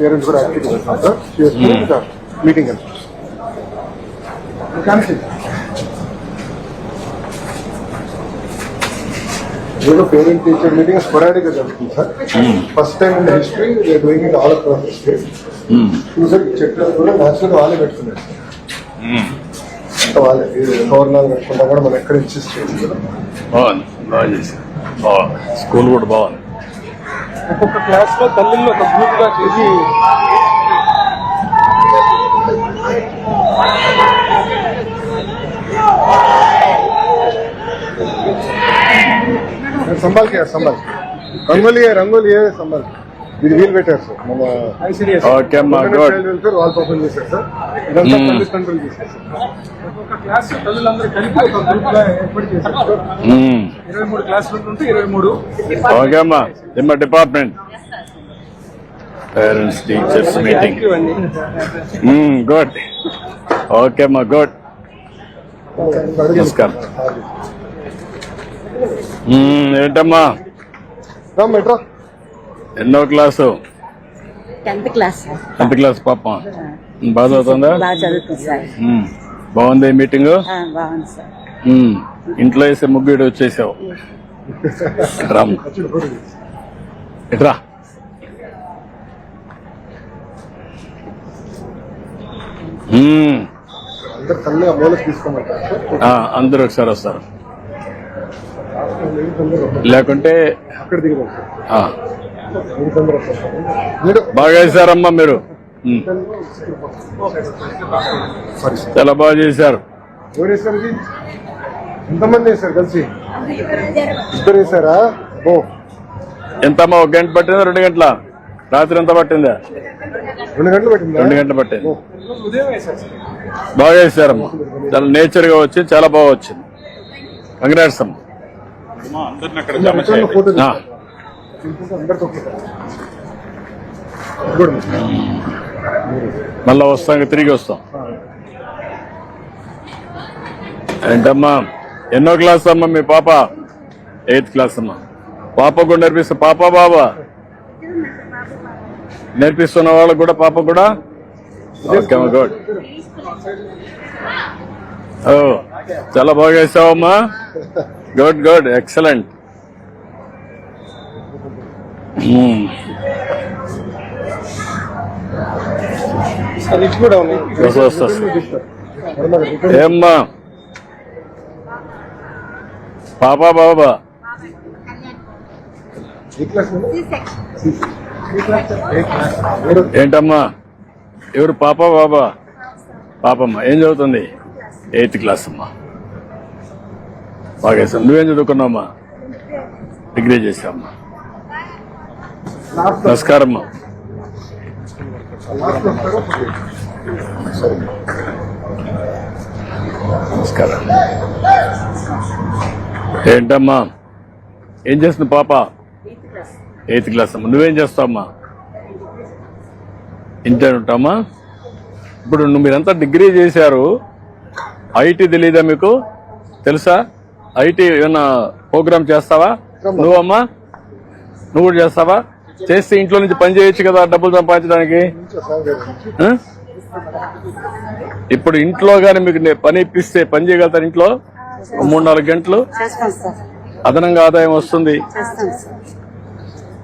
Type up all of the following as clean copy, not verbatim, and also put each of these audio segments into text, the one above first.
Parents కూడా active అవుతారు sir. చేసుకుని ఇంకా మీటింగ్ వెళ్తాం. ఏదో పేరెంట్ టీచర్ మీటింగ్ స్పొరాడిక్ గా జరుగుతుంది sir. First time in history doing it all across the state. చూసారు చెట్లు కూడా నేచురల్ వాళ్ళే పెట్టుకున్నారు సార్. వాళ్ళే గవర్నర్ పెట్టుకుంటా కూడా మనం ఎక్కడ ఇన్సిస్ట్ చేయాలి. బాగుంది, బాగా చేశారు. స్కూల్ కూడా బాగుంది. ఒక్కొక్క క్లాస్ లో తల్లిళ్ళు ఒక గ్రూప్ గా చేసి संभाल के రంగోలి సంభాల్ ఇది వీలు పెట్టారు సార్. మన వెల్ఫేర్ వాళ్ళు ఓపెన్ చేశారు సార్. ఇదంతా పోలీస్ కంట్రోల్ చేశారు సార్. ఒక్కొక్క క్లాస్ తల్లులందరూ కలిపి ఒక గ్రూప్ గా ఏర్పాటు చేశారు సార్. 23 క్లాస్ రూమ్లు ఉంటే 23. ఓకే అమ్మా, మా department parents teachers meeting. Good. Okay అమ్మా, గుడ్. నమస్కారం. ఏంటమ్మా ఎన్నో class? 10th class. 10th class పాప బాగా చదువుతుందా? బాగా చదువుతుంది సార్. బాగుంది మీటింగ్. బాగుంది సార్. ఇంట్లో వేసే ముగ్గు ఇటు వచ్చేసావు. ఇట్రా. అందరూ ఒకసారి వస్తారు, లేకుంటే బాగా చేశారమ్మా మీరు. చాలా బాగా చేశారు. ఎంతమంది వేశారు కలిసి? 2 వేశారా? ఎంతమ్మా, 1 గంట పట్టిందా 2 గంటల? రాత్రి ఎంత పట్టిందా? 2 గంటలు పట్టింది. 2 గంటలు పట్టింది. బాగా చేశారమ్మా, చాలా నేచర్ గా వచ్చి చాలా బాగా వచ్చింది. కంగ్రాట్స్ అమ్మా. మళ్ళా వస్తాం, తిరిగి వస్తాం. ఏంటమ్మా ఎన్నో క్లాస్ అమ్మా మీ పాప? 8th క్లాస్ అమ్మా. పాప కూడా నేర్పిస్తా? పాప బాబా నేర్పిస్తున్న వాళ్ళకు కూడా పాప కూడా? ఓకే అమ్మా, గుడ్. చాలా బాగా చేసావమ్మా. Good good, excellent. ఏమ్మా పాపా బాబా? ఏంటమ్మా ఎవరు పాపా బాబా? పాపమ్మ ఏం చదువుతుంది? 8th క్లాస్ అమ్మా. బాగా చేస్తాం. నువ్వేం చదువుకున్నావమ్మా? డిగ్రీ చేసావమ్మా. నమస్కారమ్మా. నమస్కారం. ఏంటమ్మా ఏం చేస్తుంది పాప? 8th క్లాస్ అమ్మా. నువ్వేం చేస్తావమ్మా? ఇంటర్ ఉంటామా? ఇప్పుడు మీరంతా డిగ్రీ చేశారు, ఐటీ తెలీదా మీకు? తెలుసా? ఐటీ ఏమన్నా ప్రోగ్రామ్ చేస్తావా నువ్వమ్మా? నువ్వు కూడా చేస్తావా? చేస్తే ఇంట్లో నుంచి పని చేయొచ్చు కదా డబ్బులు సంపాదించడానికి. ఇప్పుడు ఇంట్లో గానీ మీకు పని ఇప్పిస్తే పని చేయగలుగుతారు ఇంట్లో? 3-4 గంటలు అదనంగా ఆదాయం వస్తుంది.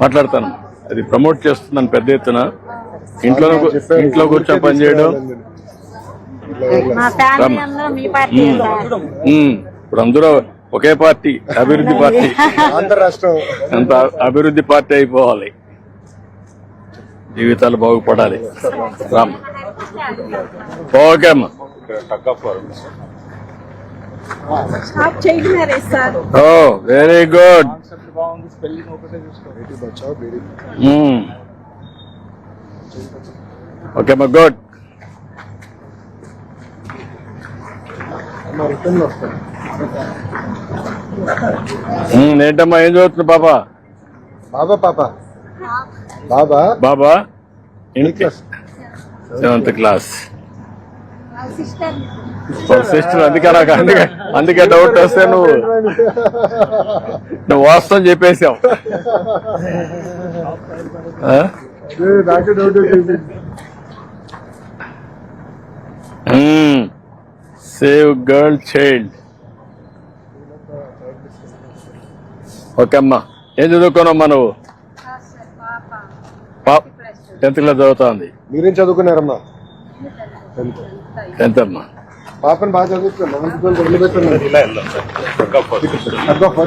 మాట్లాడతాను, అది ప్రమోట్ చేస్తున్నాను పెద్ద ఎత్తున. ఇంట్లో కూర్చొని పని చేయడం. ఇప్పుడు అందరూ ఒకే పార్టీ, అభివృద్ధి పార్టీ. ఆంధ్ర రాష్ట్రం అంత అభివృద్ధి పార్టీ అయిపోవాలి, జీవితాలు బాగుపడాలి. రామ్ ఓకే అమ్మా. ఓ వెరీ గుడ్. ఓకే అమ్మా, గుడ్. ఏంటమ్మా ఏం చదువుతుంది పాప? బాబా పాప బాబా బాబా 7th క్లాస్. సిస్టర్. అందుకే డౌట్ వస్తే నువ్వు వాస్తవం చెప్పేశావు. నాకే డౌట్ వచ్చింది. Save girl child. ఓకే అమ్మా, ఏం చదువుకోనమ్మా నువ్వు? 10th క్లాస్ చదువుతోంది. మీరేం చదువుకున్నారమ్మా? 10th అమ్మా. పాపని బాగా చదువుతున్నాం.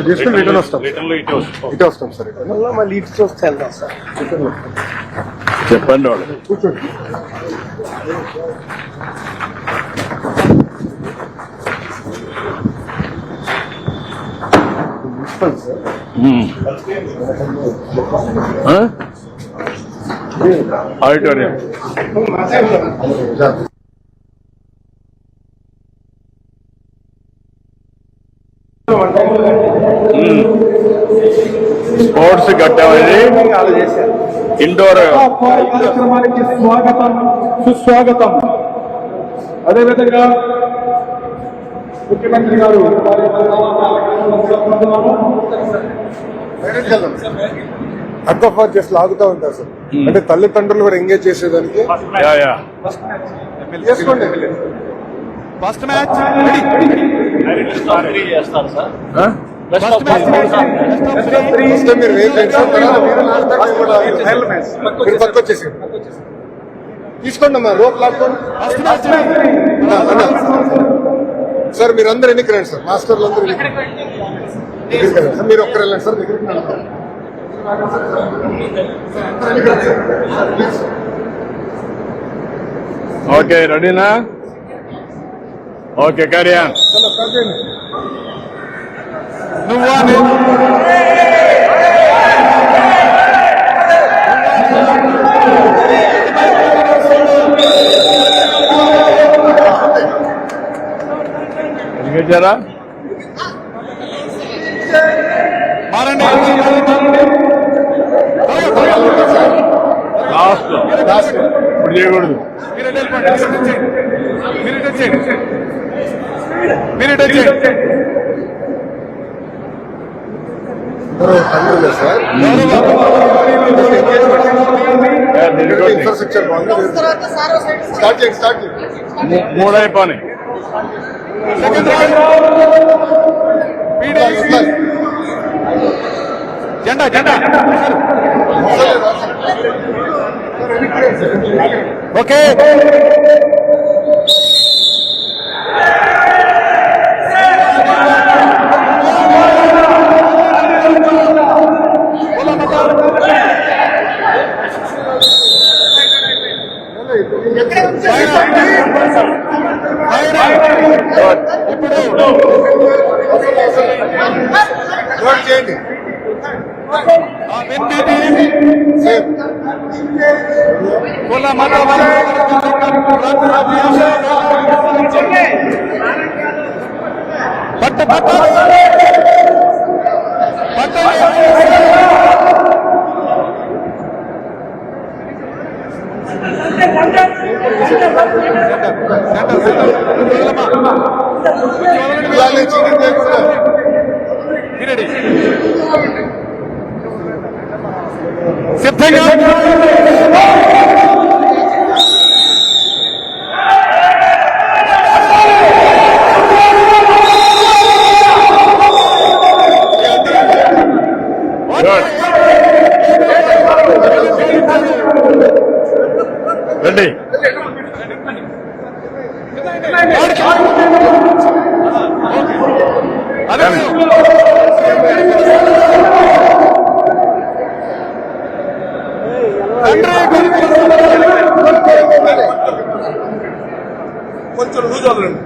చేసుకుని రిటర్న్ వస్తాం. ఇటే వస్తాం సార్. మళ్ళీ ఇటు చూస్తే వెళ్దాం సార్. చెప్పండి వాళ్ళు. కూర్చోండి. Principal sir. ఆడిటోరియం. స్పోర్ట్స్ కట్టామని ఇండోర్ కార్యక్రమానికి స్వాగతం సుస్వాగతం. అదేవిధంగా ముఖ్యమంత్రి గారు హక్ ఆఫ్ జస్ట్ లాగుతూ ఉంటారు సార్. అంటే తల్లిదండ్రులు కూడా ఎంగేజ్ చేసేదానికి. చేసుకోండి. ఫస్ట్ మ్యాచ్ మీరు పక్క వచ్చేసి తీసుకోండి అమ్మా. రోప్ లాక్కోండి సార్. మీరు అందరు ఎన్నికి రండి సార్. మాస్టర్లు అందరూ దగ్గరికి రండి సార్. మీరు ఒక్కరు వెళ్ళండి సార్. దగ్గరికి ఓకే, రెడీనా? Okay, carry on. గెలిచారా? లాస్ట్ ఇప్పుడు చేయకూడదు. సార్ ఇన్ఫ్రాస్ట్రక్చర్ బాగుంది. స్టార్ట్ చేయండి. 3 అయిపోయి. జెండా ఓకే. చేయండి. సిద్ధంగా రండి. కొంచెం లూజ్ అవ్వండి.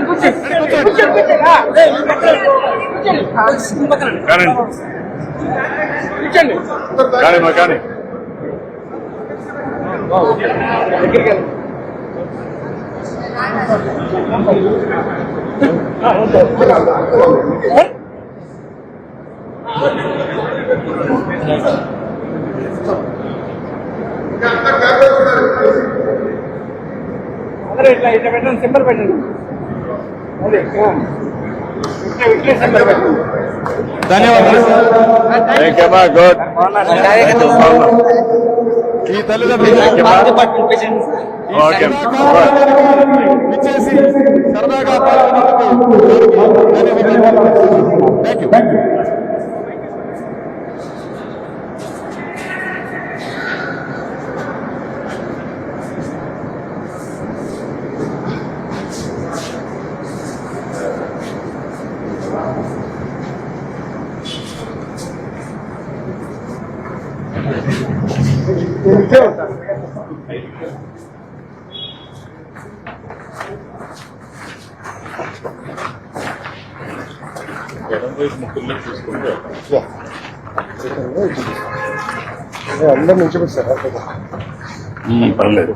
కూర్చోండి. కానీ కానీమ్మా కానీ ఇట్లా పెట్టండి, సింబల్ పెట్టండి. ధన్యవాదాలు. థ్యాంక్ యూ గుడ్ ఈ తల్లిదండ్రులు ఈ ఓకే సందర్భంగా ఇచ్చేసి సరదాగా పాల్గొన్నందుకు ధన్యవాదాలు. Thank you. ఇంకే ఉంటాను. అందరు నుంచి సార్ పర్లేదు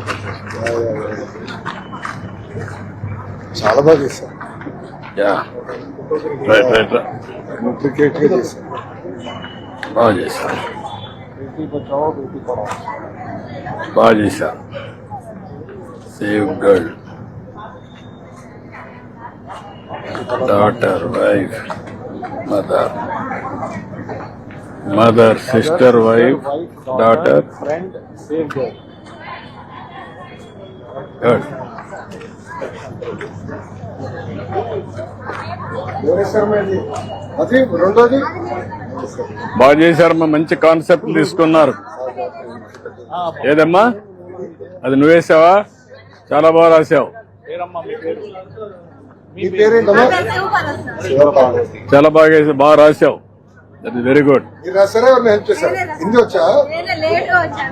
చాలా బాగా చేశారు. యా రైట్ రైట్ క్రికెట్ గా చేశారు. బాగా చేశారు బేటీ బచావో బేటీ పడావో. బాగా చేశారు save girl daughter wife mother sister wife daughter friend save girl. Good అది రెండోది బాగా చేశారమ్మా మంచి కాన్సెప్ట్ తీసుకున్నారు ఏదమ్మా అది నువ్వేసావా చాలా బాగా రాసావు మీ పేరేంటమ్మా? చాలా బాగా రాసావు దట్ ఇస్ వెరీ గుడ్ మీరు రాసారా ఎవరిని హెల్ప్ చేశారు? హిందీ వచ్చా? హిందీ వచ్చా?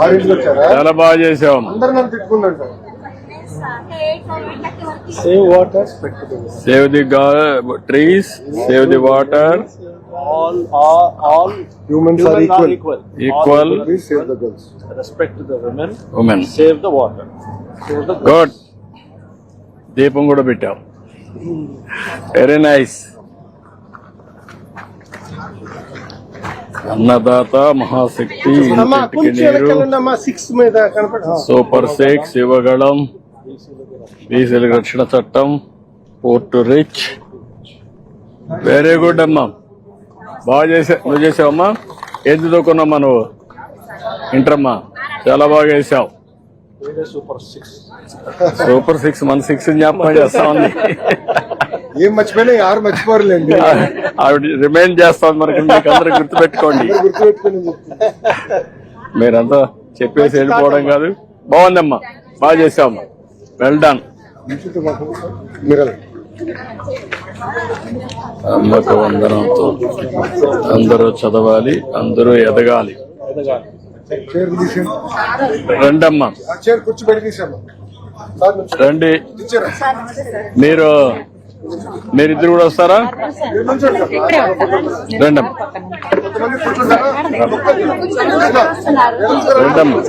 ఆరింటికి వచ్చారా? చాలా బాగా చేసావమ్మా అందరు నన్ను తిట్టుకుంటారు. Save water, save the trees save the water all Humans are equal. Equal Please save the girls. respect to the women, women save the water, save the గుడ్ దీపం కూడా పెట్టావు వెరీ నైస్ అన్నదాత మహాశక్తి ఇంటింటికి నీరు సూపర్ సిక్స్ యువగళం బీసీల రక్షణ చట్టం port rich very good అమ్మా బాగా నువ్వు చేసావమ్మా ఏది చదువుకున్నామ్మా నువ్వు ఇంటరమ్మా చాలా బాగా చేసావు సూపర్ సిక్స్ మన సిక్స్ జ్ఞాపకం చేస్తా ఉంది ఏం మర్చిపోయినా యారు మర్చిపోరులేండి. ఆవిడ రిమైండ్ చేస్తాం మనకి మీకు అందరూ గుర్తుపెట్టుకోండి గుర్తుపెట్టుకుని మీరంతా చెప్పేసి వెళ్ళిపోవడం కాదు బాగుందమ్మా బాగా చేసావమ్మా వెల్ డన్ మీరు అమ్మకు వందనంతో అందరూ చదవాలి అందరూ ఎదగాలి చైర్ తీసేయండి. రండమ్మా ఆ చైర్ కూర్చోబెట్టి తీసాము. సార్ నుంచి రండి టీచర్ మీరిద్దరు కూడా వస్తారా మీరు నుంచోండి సార్. రండమ్మా కొంతమంది కూర్చుంటారా? రండమ్మా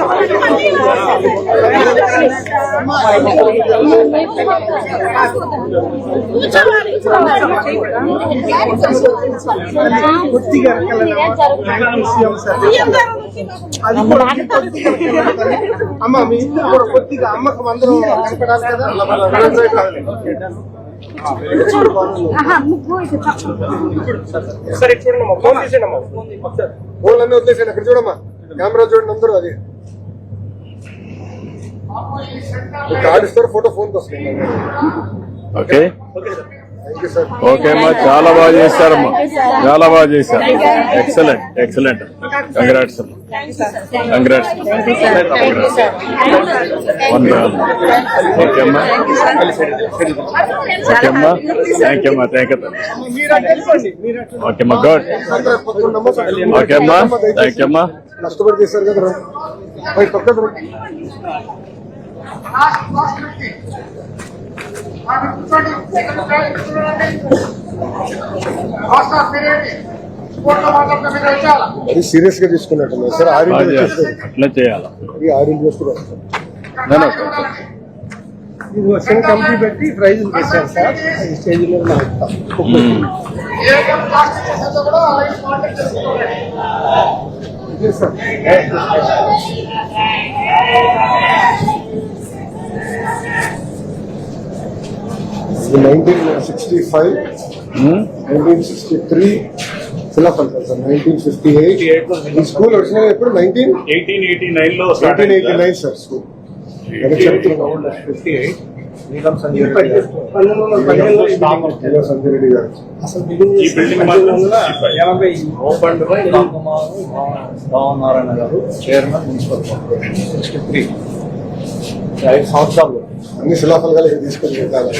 అమ్మ మీ ఇద్దరు కూడా కొద్దిగా అమ్మకు అందరూ కనపడాలి కదా. ఫోన్ అన్నీ వదిలేసాను. అక్కడ చూడమ్మా కెమెరా చూడండి అందరూ. అది కార్డు ఇస్తారు, ఫోటో ఫోన్కి వస్తుంది. Okay thank you sir. Okay అమ్మా చాలా బాగా చేశారమ్మా చాలా బాగా చేశారు ఎక్సలెంట్ ఎక్సలెంట్ కంగ్రాట్స్ అమ్మా కంగ్రాట్స్ ఓకే అమ్మా ఓకే అమ్మా థ్యాంక్ యూ అమ్మా థ్యాంక్ యూ ఓకే అమ్మా గుడ్ ఓకే అమ్మా థ్యాంక్ యూ అమ్మా కష్టపడి చేశారు కదా. పక్కన అది సీరియస్ గా తీసుకున్నట్టున్నారు సార్. బాగా అట్లా చేయాలి. 6 ఇంటి వస్తున్నారు సార్. వర్షం కంపెనీ పెట్టి ప్రైజులు పెట్టారు సార్. ఈ స్టేజ్ మీద మనం ఇస్తాం. ఇదే సార్. 1965, 1963 శిలాఫలకాలు సార్. 1958 ఈ స్కూల్ ఒరిజినల్ ఎప్పుడు 1889 లో 1889 సార్ స్కూల్. చెప్తున్నాం సంజయ్ రెడ్డి గారు ఈ బిల్డింగ్ మాత్రం 80 ఓపెన్ బై నారాయణ గారు, చైర్మన్ మున్సిపల్ కార్పొరేషన్. 63 5 సంవత్సరాలు అన్ని శిలాఫలకాలు ఇక్కడ తీసుకొని పెట్టాలి.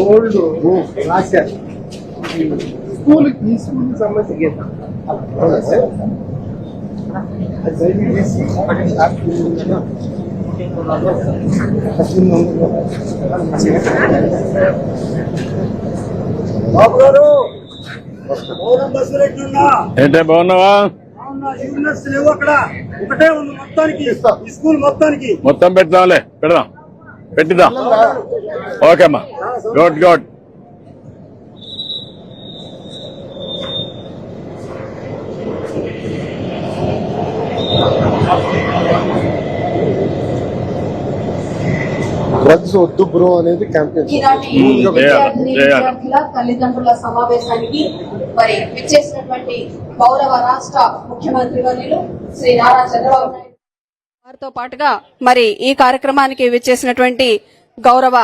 ఓల్డ్ రాశారు. స్కూల్ ఈ స్కూల్ సంబంధించి అవునా సార్? బాబు గారు మౌనం బస్సులు ఏంటే బాగున్నావా? యూనివర్స్ లేవు అక్కడ, ఒకటే ఉంది మొత్తానికి ఈ స్కూల్ మొత్తానికి. మొత్తం పెడదాంలే, పెడదాం, పెట్టిద్దాం. ఓకే అమ్మా, గుడ్ గుడ్. డ్రగ్స్ వద్దు బ్రో అనేది క్యాంపెయిన్. ఈనాటి విద్యార్థుల తల్లిదండ్రుల సమావేశానికి మరి విచ్చేసినటువంటి గౌరవ రాష్ట్ర ముఖ్యమంత్రి వర్యులు శ్రీ నారా చంద్రబాబు నాయుడు వారితో పాటుగా మరి ఈ కార్యక్రమానికి విచ్చేసినటువంటి గౌరవ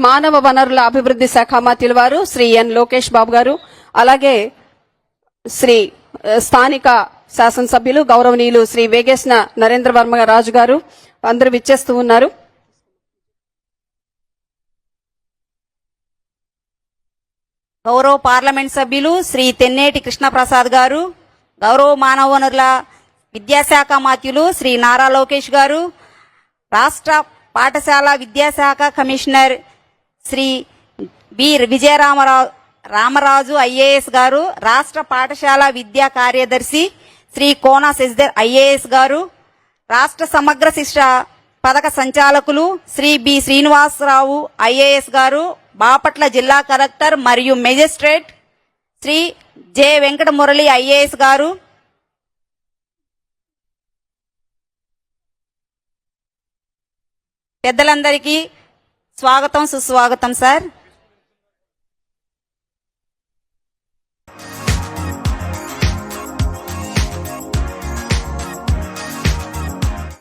మానవ వనరుల అభివృద్ధి శాఖ మంత్రుల వారు శ్రీ ఎన్ లోకేష్ బాబు గారు, అలాగే శ్రీ స్థానిక శాసనసభ్యులు గౌరవనీయులు శ్రీ వేగేశ్న నరేంద్ర వర్మ రాజు గారు అందరూ విచ్చేస్తూ ఉన్నారు. గౌరవ పార్లమెంట్ సభ్యులు శ్రీ తెన్నేటి కృష్ణప్రసాద్ గారు, గౌరవ మానవ వనరుల విద్యాశాఖ మంత్రులు శ్రీ నారా లోకేష్ గారు, రాష్ట్ర పాఠశాల విద్యాశాఖ commissioner Shri B Ramaraju IAS garu, రాష్ట్ర పాఠశాల విద్యా కార్యదర్శి శ్రీ కోన శశిధర్ ఐఏఎస్ గారు, రాష్ట్ర సమగ్ర శిక్ష పథక సంచాలకులు శ్రీ బి శ్రీనివాసరావు ఐఏఎస్ గారు, బాపట్ల జిల్లా కలెక్టర్ మరియు magistrate Shri J Venkata Murali IAS garu, పెద్దలందరికీ స్వాగతం సుస్వాగతం సార్.